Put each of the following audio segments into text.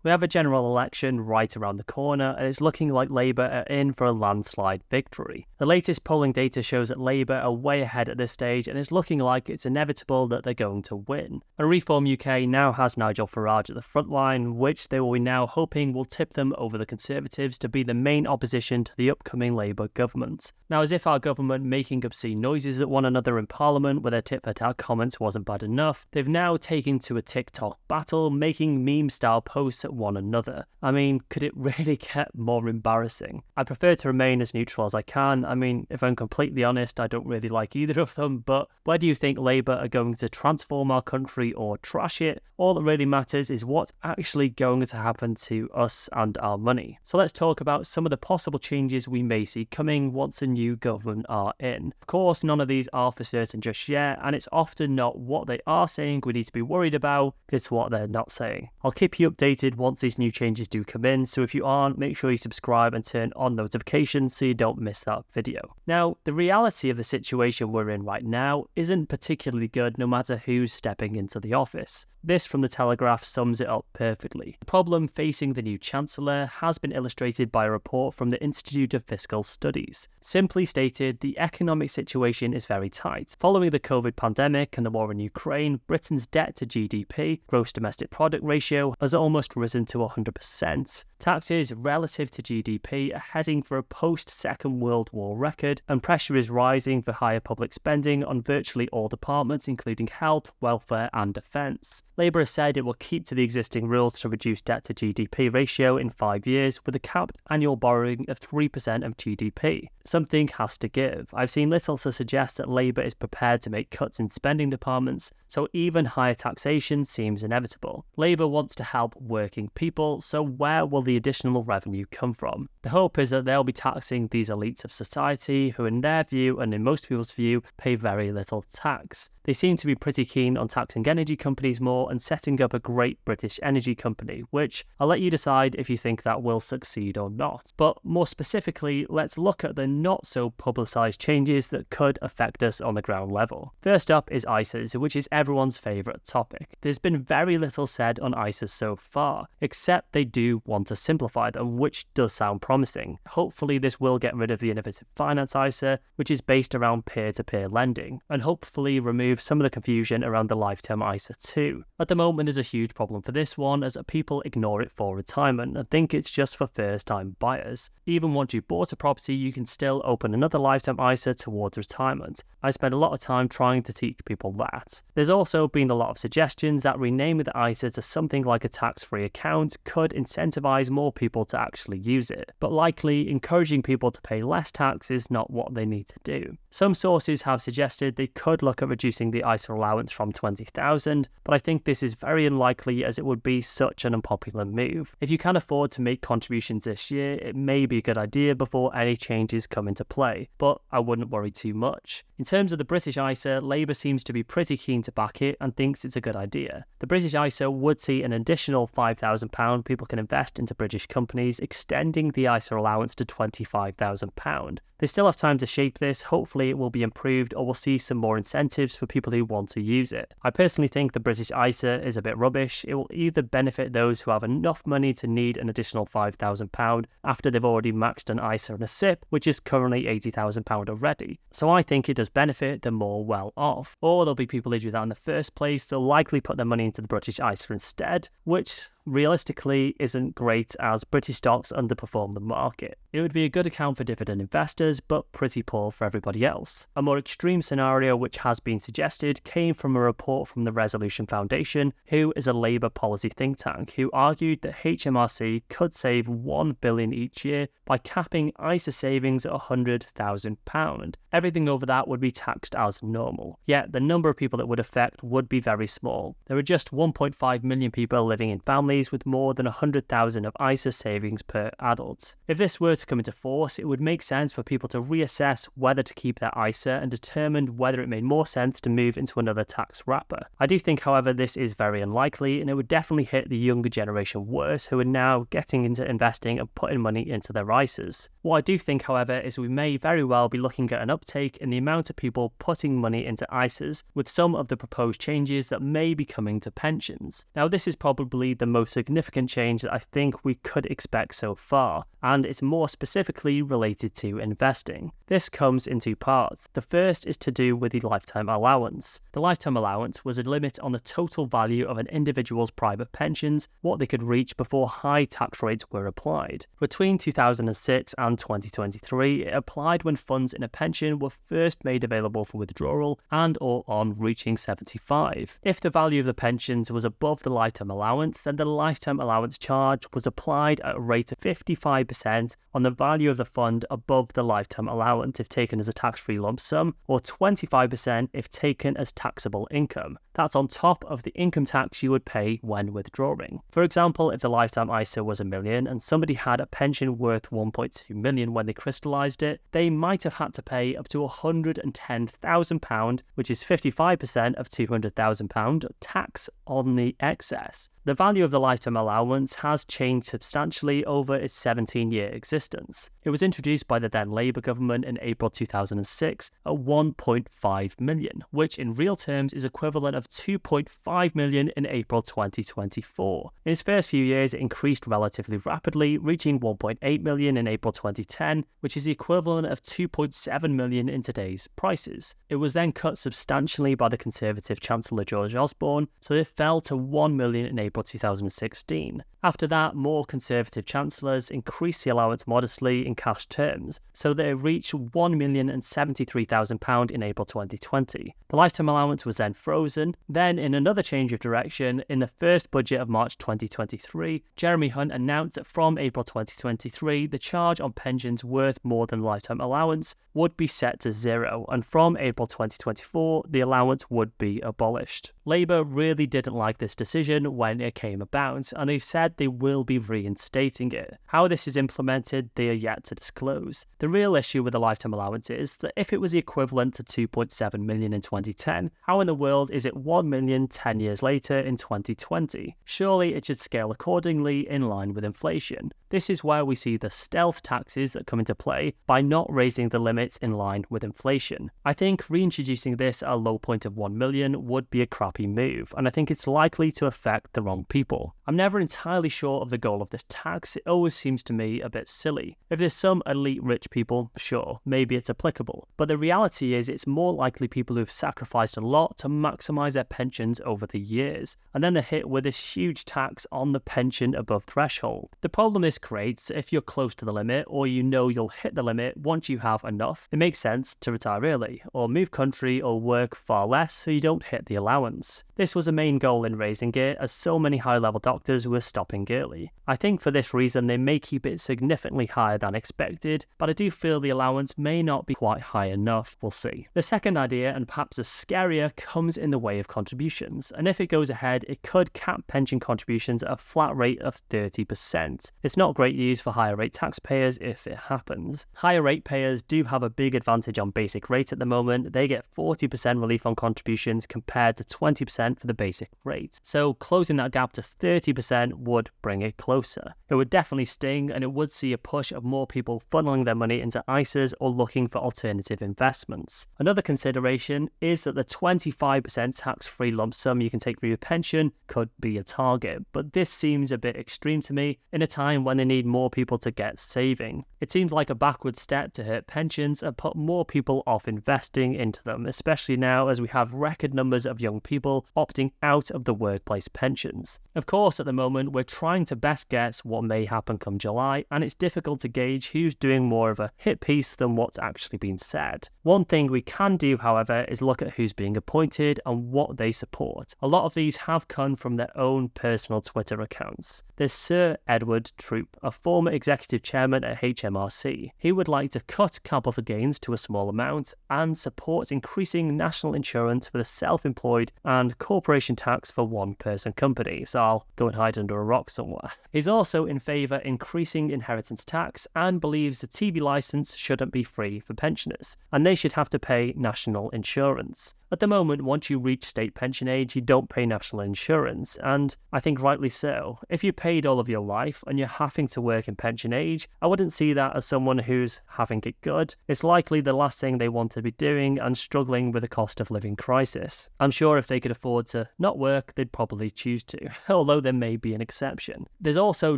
We have a general election right around the corner, and it's looking like Labour are in for a landslide victory. The latest polling data shows that Labour are way ahead at this stage, and it's looking like it's inevitable that they're going to win. And Reform UK now has Nigel Farage at the front line, which they will be now hoping will tip them over the Conservatives to be the main opposition to the upcoming Labour government. Now, as if our government making obscene noises at one another in Parliament with their tit-for-tat comments wasn't bad enough, they've now taken to a TikTok battle, making meme-style posts at one another. I mean, could it really get more embarrassing? I prefer to remain as neutral as I can. I mean, if I'm completely honest, I don't really like either of them, but whether you think Labour are going to transform our country or trash it, all that really matters is what's actually going to happen to us and our money. So let's talk about some of the possible changes we may see coming once a new government are in. Of course, none of these are for certain just yet, and it's often not what they are saying we need to be worried about, it's what they're not saying. I'll keep you updated once these new changes do come in, so if you aren't, make sure you subscribe and turn on notifications so you don't miss that video. Now, the reality of the situation we're in right now isn't particularly good no matter who's stepping into the office. This from the Telegraph sums it up perfectly. The problem facing the new Chancellor has been illustrated by a report from the Institute of Fiscal Studies. Simply stated, the economic situation is very tight. Following the COVID pandemic and the war in Ukraine, Britain's debt to GDP, gross domestic product ratio, has almost risen to 100%. Taxes relative to GDP are heading for a post-Second World War record, and pressure is rising for higher public spending on virtually all departments, including health, welfare and defence. Labour has said it will keep to the existing rules to reduce debt to GDP ratio in 5 years, with a capped annual borrowing of 3% of GDP. Something has to give. I've seen little to suggest that Labour is prepared to make cuts in spending departments, so even higher taxation seems inevitable. Labour wants to help working people, so where will the additional revenue come from? The hope is that they'll be taxing these elites of society who, in their view and in most people's view, pay very little tax. They seem to be pretty keen on taxing energy companies more and setting up a great British energy company, which I'll let you decide if you think that will succeed or not. But more specifically, let's look at the not so publicised changes that could affect us on the ground level. First up is ISAs, which is everyone's favourite topic. There's been very little said on ISAs so far, except they do want to simplify them, which does sound promising. Hopefully this will get rid of the innovative finance ISA, which is based around peer-to-peer lending, and hopefully remove some of the confusion around the lifetime ISA too. At the moment there's a huge problem for this one, as people ignore it for retirement and think it's just for first-time buyers. Even once you bought a property, you can still open another lifetime ISA towards retirement. I spend a lot of time trying to teach people that. There's also been a lot of suggestions that renaming the ISA to something like a tax-free account could incentivize more people to actually use it, but likely encouraging people to pay less tax is not what they need to do. Some sources have suggested they could look at reducing the ISA allowance from $20,000, but I think this is very unlikely as it would be such an unpopular move. If you can afford to make contributions this year, it may be a good idea before any changes come into play, but I wouldn't worry too much. In terms of the British ISA, Labour seems to be pretty keen to back it and thinks it's a good idea. The British ISA would see an additional £5,000 people can invest into British companies, extending the ISA allowance to £25,000. They still have time to shape this. Hopefully it will be improved, or we'll see some more incentives for people who want to use it. I personally think the British ISA is a bit rubbish. It will either benefit those who have enough money to need an additional £5,000 after they've already maxed an ISA and a SIP, which is currently £80,000 already. So I think it does benefit the more well off. Or there'll be people who do that in the first place. They'll likely put their money into the British ISA instead, which realistically isn't great as British stocks underperform the market. It would be a good account for dividend investors, but pretty poor for everybody else. A more extreme scenario which has been suggested came from a report from the Resolution Foundation, who is a Labour policy think tank, who argued that HMRC could save £1 billion each year by capping ISA savings at £100,000. Everything over that would be taxed as normal. Yet the number of people it would affect would be very small. There are just 1.5 million people living in families with more than 100,000 of ISA savings per adult. If this were to come into force, it would make sense for people to reassess whether to keep their ISA and determine whether it made more sense to move into another tax wrapper. I do think, however, this is very unlikely, and it would definitely hit the younger generation worse, who are now getting into investing and putting money into their ISAs. What I do think, however, is we may very well be looking at an uptake in the amount of people putting money into ISAs, with some of the proposed changes that may be coming to pensions. Now, this is probably the most most significant change that I think we could expect so far, and it's more specifically related to investing. This comes in two parts. The first is to do with the lifetime allowance. The lifetime allowance was a limit on the total value of an individual's private pensions, what they could reach before high tax rates were applied. Between 2006 and 2023, it applied when funds in a pension were first made available for withdrawal and or on reaching 75. If the value of the pensions was above the lifetime allowance, then the lifetime allowance charge was applied at a rate of 55% on the value of the fund above the lifetime allowance if taken as a tax-free lump sum, or 25% if taken as taxable income. That's on top of the income tax you would pay when withdrawing. For example, if the lifetime ISA was $1 million and somebody had a pension worth $1.2 million when they crystallised it, they might have had to pay up to £110,000, which is 55% of £200,000 tax on the excess. The value of the lifetime allowance has changed substantially over its 17-year existence. It was introduced by the then Labour government in April 2006 at $1.5 million, which in real terms is equivalent of $2.5 million in April 2024. In its first few years, it increased relatively rapidly, reaching $1.8 million in April 2010, which is the equivalent of $2.7 million in today's prices. It was then cut substantially by the Conservative Chancellor George Osborne, so it fell to $1 million in April 2016. After that, more Conservative chancellors increased the allowance modestly in cash terms, so that it reached £1,073,000 in April 2020. The lifetime allowance was then frozen. Then, in another change of direction, in the first budget of March 2023, Jeremy Hunt announced that from April 2023, the charge on pensions worth more than lifetime allowance would be set to zero, and from April 2024, the allowance would be abolished. Labour really didn't like this decision when it came about, and they've said they will be reinstating it. How this is implemented, they are yet to disclose. The real issue with the lifetime allowance is that if it was the equivalent to $2.7 million in 2010, how in the world is it $1 million 10 years later in 2020? Surely it should scale accordingly in line with inflation. This is where we see the stealth taxes that come into play by not raising the limits in line with inflation. I think reintroducing this at a low point of $1 million would be a crappy move, and I think it's likely to affect the wrong people. I'm never entirely sure of the goal of this tax. It always seems to me a bit silly. If there's some elite rich people, sure, maybe it's applicable. But the reality is it's more likely people who've sacrificed a lot to maximise their pensions over the years, and then they're hit with this huge tax on the pension above threshold. The problem this creates, if you're close to the limit or you know you'll hit the limit once you have enough, it makes sense to retire early, or move country or work far less so you don't hit the allowance. This was a main goal in raising it, as so many high-level doctors were stopping early. I think for this reason they may keep it significantly higher than expected, but I do feel the allowance may not be quite high enough. We'll see. The second idea, and perhaps the scarier, comes in the way of contributions, and if it goes ahead, it could cap pension contributions at a flat rate of 30%. It's not great news for higher rate taxpayers if it happens. Higher rate payers do have a big advantage on basic rate at the moment. They get 40% relief on contributions compared to 20% for the basic rate. So closing that gap to 30% would bring it closer. It would definitely sting, and it would see a push of more people funneling their money into ISAs or looking for alternative investments. Another consideration is that the 25% tax-free lump sum you can take from your pension could be a target, but this seems a bit extreme to me in a time when they need more people to get saving. It seems like a backward step to hurt pensions and put more people off investing into them, especially now as we have record numbers of young people opting out of the workplace pensions. Of course, at the moment, we're trying to best guess what may happen come July, and it's difficult to gauge who's doing more of a hit piece than what's actually been said. One thing we can do, however, is look at who's being appointed and what they support. A lot of these have come from their own personal Twitter accounts. There's Sir Edward Troop, a former executive chairman at HMRC. He would like to cut capital gains to a small amount and supports increasing national insurance for the self-employed and corporation tax for one-person companies. So I'll go and hide under a rock somewhere. He's also in favour increasing inheritance tax and believes the TV licence shouldn't be free for pensioners, and they should have to pay national insurance. At the moment, once you reach state pension age, you don't pay national insurance, and I think rightly so. If you paid all of your life and you're having to work in pension age, I wouldn't see that as someone who's having it good. It's likely the last thing they want to be doing and struggling with a cost of living crisis. I'm sure if they could afford to not work, they'd probably choose to, although there may be an exception. There's also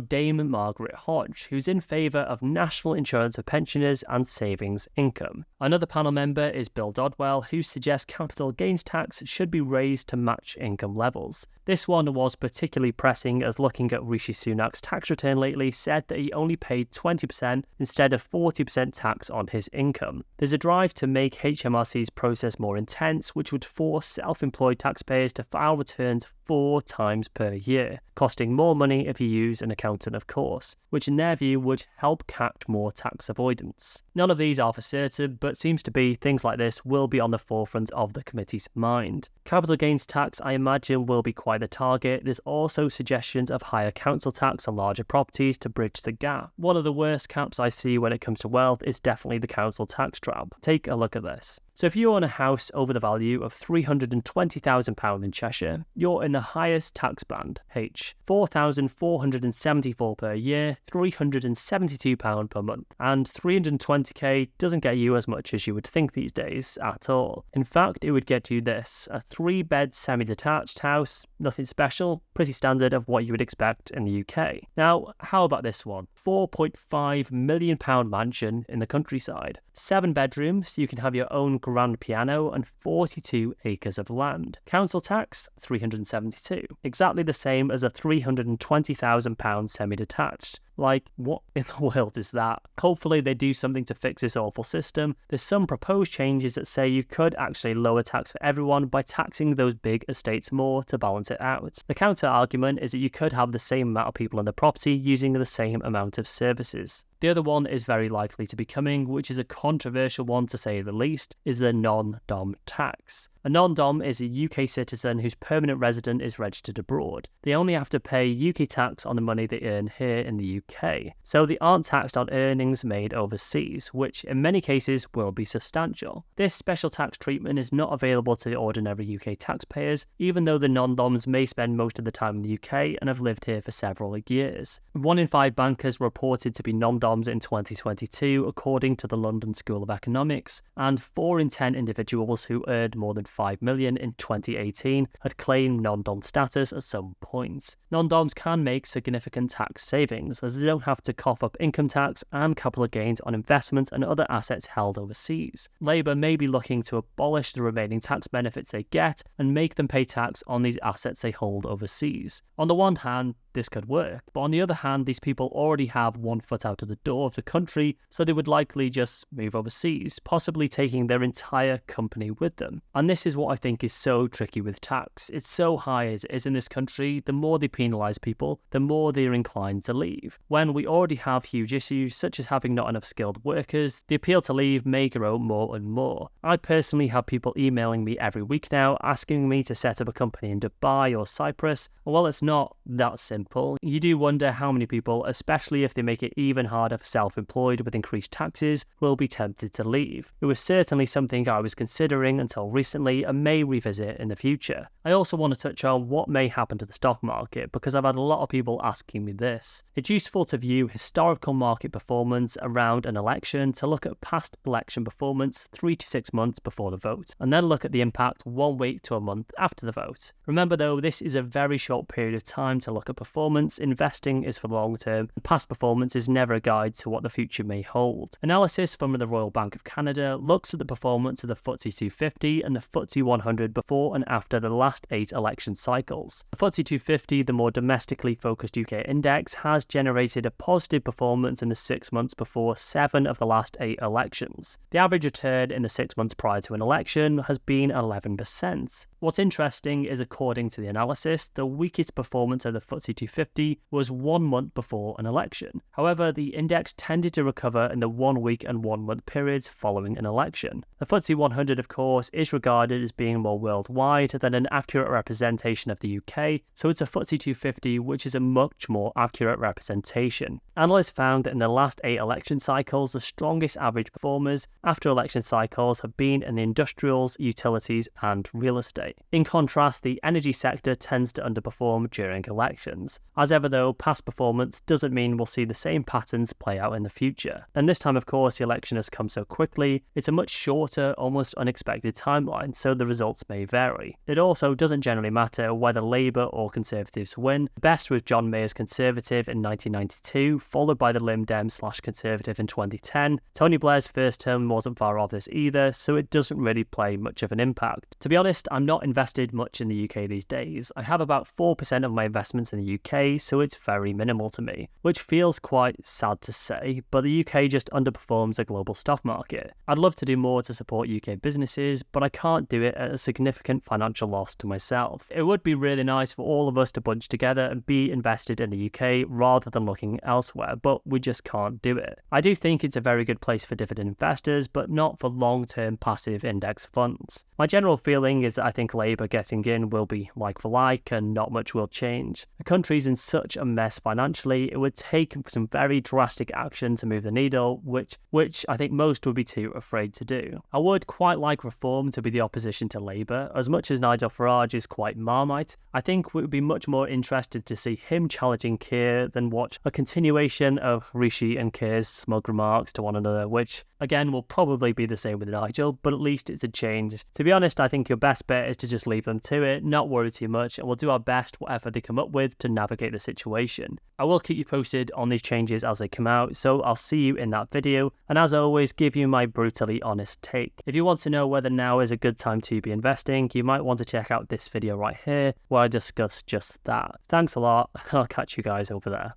Dame Margaret Hodge, who's in favour of national insurance for pensioners and savings income. Another panel member is Bill Dodwell, who suggests capital gains tax should be raised to match income levels. This one was particularly pressing as looking at Rishi Sunak's tax return lately said that he only paid 20% instead of 40% tax on his income. There's a drive to make HMRC's process more intense, which would force self-employed taxpayers to file returns 4 times per year, costing more money if you use an accountant, of course, which in their view would help catch more tax avoidance. None of these are for certain, but seems to be things like this will be on the forefront of the committee's mind. Capital gains tax, I imagine, will be quite the target. There's also suggestions of higher council tax on larger properties to bridge the gap. One of the worst caps I see when it comes to wealth is definitely the council tax trap. Take a look at this. So if you own a house over the value of £320,000 in Cheshire, you're in the highest tax band, H, £4,474 per year, £372 per month, and 320k doesn't get you as much as you would think these days at all. In fact, it would get you this, a 3-bed semi-detached house, nothing special, pretty standard of what you would expect in the UK. Now, how about this one? £4.5 million mansion in the countryside. 7 bedrooms, you can have your own grand piano and 42 acres of land. Council tax, £372. Exactly the same as a £320,000 semi-detached. Like, what in the world is that? Hopefully they do something to fix this awful system. There's some proposed changes that say you could actually lower tax for everyone by taxing those big estates more to balance it out. The counter argument is that you could have the same amount of people on the property using the same amount of services. The other one is very likely to be coming, which is a controversial one to say the least, is the non-dom tax. A non-dom is a UK citizen whose permanent resident is registered abroad. They only have to pay UK tax on the money they earn here in the UK, so they aren't taxed on earnings made overseas, which in many cases will be substantial. This special tax treatment is not available to ordinary UK taxpayers, even though the non-doms may spend most of the time in the UK and have lived here for several years. 1 in 5 bankers were reported to be non-doms in 2022, according to the London School of Economics, and 4 in 10 individuals who earned more than 5 million in 2018 had claimed non-dom status at some point. Non-doms can make significant tax savings, as they don't have to cough up income tax and capital gains on investments and other assets held overseas. Labour may be looking to abolish the remaining tax benefits they get and make them pay tax on these assets they hold overseas. On the one hand, this could work, but on the other hand, these people already have one foot out of the door of the country, so they would likely just move overseas, possibly taking their entire company with them. And this is what I think is so tricky with tax. It's so high as it is in this country, the more they penalise people, the more they're inclined to leave. When we already have huge issues, such as having not enough skilled workers, the appeal to leave may grow more and more. I personally have people emailing me every week now, asking me to set up a company in Dubai or Cyprus. Well, it's not that simple. You do wonder how many people, especially if they make it even harder for self-employed with increased taxes, will be tempted to leave. It was certainly something I was considering until recently and may revisit in the future. I also want to touch on what may happen to the stock market, because I've had a lot of people asking me this. It's useful to view historical market performance around an election to look at past election performance 3 to 6 months before the vote, and then look at the impact 1 week to a month after the vote. Remember though, this is a very short period of time to look at performance. Investing is for the long term, and past performance is never a guide to what the future may hold. Analysis from the Royal Bank of Canada looks at the performance of the FTSE 250 and the FTSE 100 before and after the last 8 election cycles. The FTSE 250, the more domestically focused UK index, has generated a positive performance in the 6 months before 7 of the last 8 elections. The average return in the 6 months prior to an election has been 11%. What's interesting is, according to the analysis, the weakest performance of the FTSE 250 was 1 month before an election. However, the index tended to recover in the 1 week and 1 month periods following an election. The FTSE 100, of course, is regarded as being more worldwide than an accurate representation of the UK, so it's a FTSE 250 which is a much more accurate representation. Analysts found that in the last 8 election cycles, the strongest average performers after election cycles have been in the industrials, utilities and real estate. In contrast, the energy sector tends to underperform during elections. As ever though, past performance doesn't mean we'll see the same patterns play out in the future. And this time, of course, the election has come so quickly, it's a much shorter, almost unexpected timeline, so the results may vary. It also doesn't generally matter whether Labour or Conservatives win. Best was John Major's Conservative in 1992, followed by the Lib Dem/Conservative in 2010. Tony Blair's first term wasn't far off this either, so it doesn't really play much of an impact. To be honest, I'm not invested much in the UK these days. I have about 4% of my investments in the UK, so it's very minimal to me, which feels quite sad to say, but the UK just underperforms a global stock market. I'd love to do more to support UK businesses, but I can't do it at a significant financial loss to myself. It would be really nice for all of us to bunch together and be invested in the UK rather than looking elsewhere, but we just can't do it. I do think it's a very good place for dividend investors, but not for long-term passive index funds. My general feeling is that I think Labour getting in will be like for like and not much will change. The country's in such a mess financially, it would take some very drastic action to move the needle, which I think most would be too afraid to do. I would quite like Reform to be the opposition to Labour. As much as Nigel Farage is quite Marmite, I think we would be much more interested to see him challenging Keir than watch a continuation of Rishi and Keir's smug remarks to one another, which again will probably be the same with Nigel, but at least it's a change. To be honest, I think your best bet is to just leave them to it, not worry too much, and we'll do our best whatever they come up with to navigate the situation. I will keep you posted on these changes as they come out, so I'll see you in that video, and as always, give you my brutally honest take. If you want to know whether now is a good time to be investing, you might want to check out this video right here, where I discuss just that. Thanks a lot, I'll catch you guys over there.